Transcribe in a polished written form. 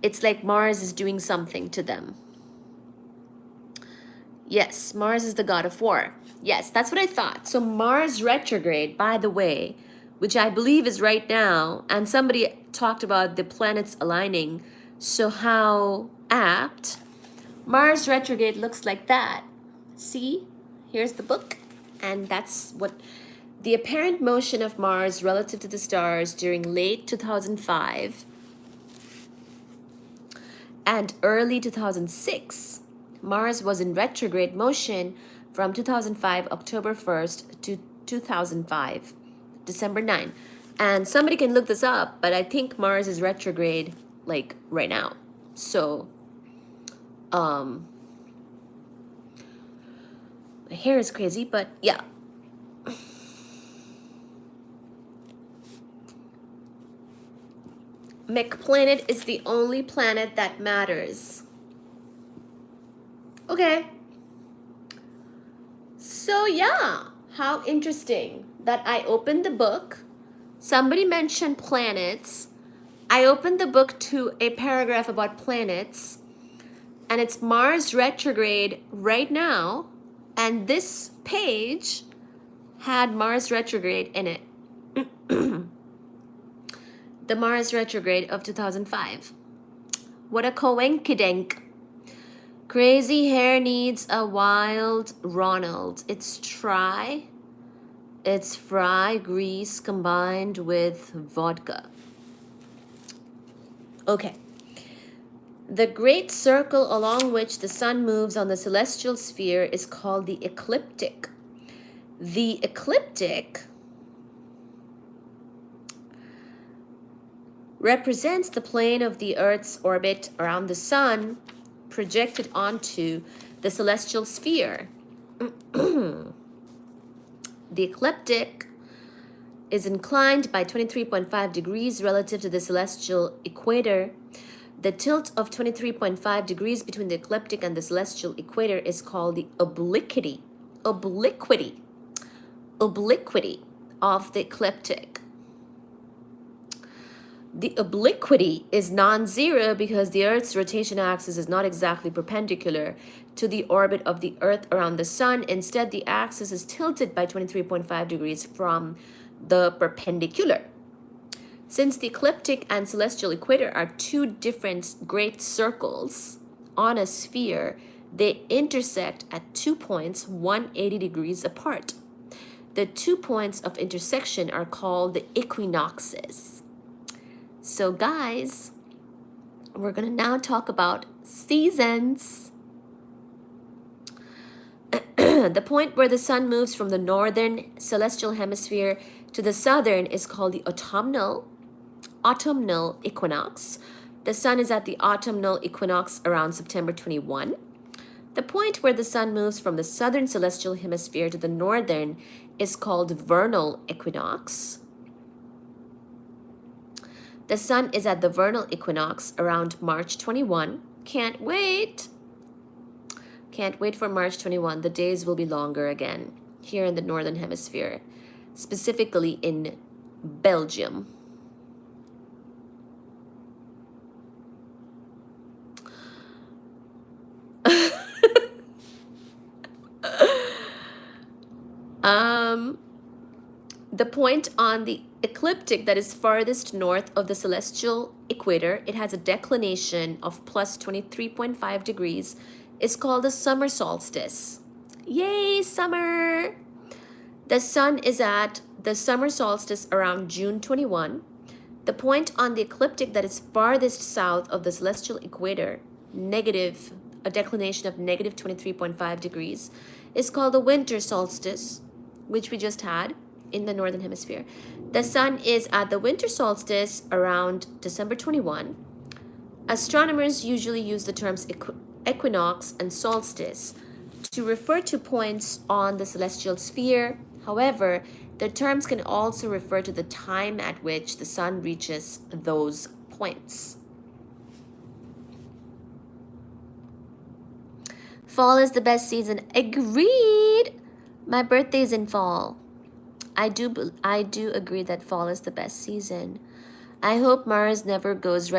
It's like Mars is doing something to them. Yes, Mars is the god of war. Yes, that's what I thought. So Mars retrograde, by the way, which I believe is right now, and somebody talked about the planets aligning. So how apt. Mars retrograde looks like that. See, here's the book, and that's what the apparent motion of Mars relative to the stars during late 2005 and early 2006. Mars was in retrograde motion from 2005 October 1st to 2005 December 9. And somebody can look this up, but I think Mars is retrograde like right now. So my hair is crazy, but yeah. McPlanet is the only planet that matters. Okay. So yeah, how interesting that I opened the book. Somebody mentioned planets. I opened the book to a paragraph about planets, and it's Mars retrograde right now, and this page had Mars retrograde in it. The Mars retrograde of 2005. What a coinkydink. Crazy hair needs a wild Ronald. It's fry grease combined with vodka. Okay. The great circle along which the sun moves on the celestial sphere is called the ecliptic. The ecliptic represents the plane of the Earth's orbit around the sun projected onto the celestial sphere. The ecliptic is inclined by 23.5 degrees relative to the celestial equator. The tilt of 23.5 degrees between the ecliptic and the celestial equator is called the obliquity of the ecliptic. The obliquity is non-zero because the Earth's rotation axis is not exactly perpendicular to the orbit of the Earth around the sun. Instead, the axis is tilted by 23.5 degrees from the perpendicular. Since the ecliptic and celestial equator are two different great circles on a sphere, they intersect at 2 points 180 degrees apart. The 2 points of intersection are called the equinoxes. So guys, we're going to now talk about seasons. The point where the sun moves from the northern celestial hemisphere to the southern is called the autumnal equinox. The sun is at the autumnal equinox around September 21. The point where the sun moves from the southern celestial hemisphere to the northern is called vernal equinox. The sun is at the vernal equinox around March 21. Can't wait. Can't wait for March 21. The days will be longer again here in the northern hemisphere, specifically in Belgium. The point on the ecliptic that is farthest north of the celestial equator, it has a declination of plus 23.5 degrees, is called the summer solstice. Yay, summer! The sun is at the summer solstice around June 21. The point on the ecliptic that is farthest south of the celestial equator, a declination of negative 23.5 degrees, is called the winter solstice, which we just had in the northern hemisphere. The sun is at the winter solstice around December 21. Astronomers usually use the terms equinox and solstice to refer to points on the celestial sphere. However, the terms can also refer to the time at which the sun reaches those points. Fall is the best season. Agreed. My birthday is in fall. I do agree that fall is the best season. I hope Mars never goes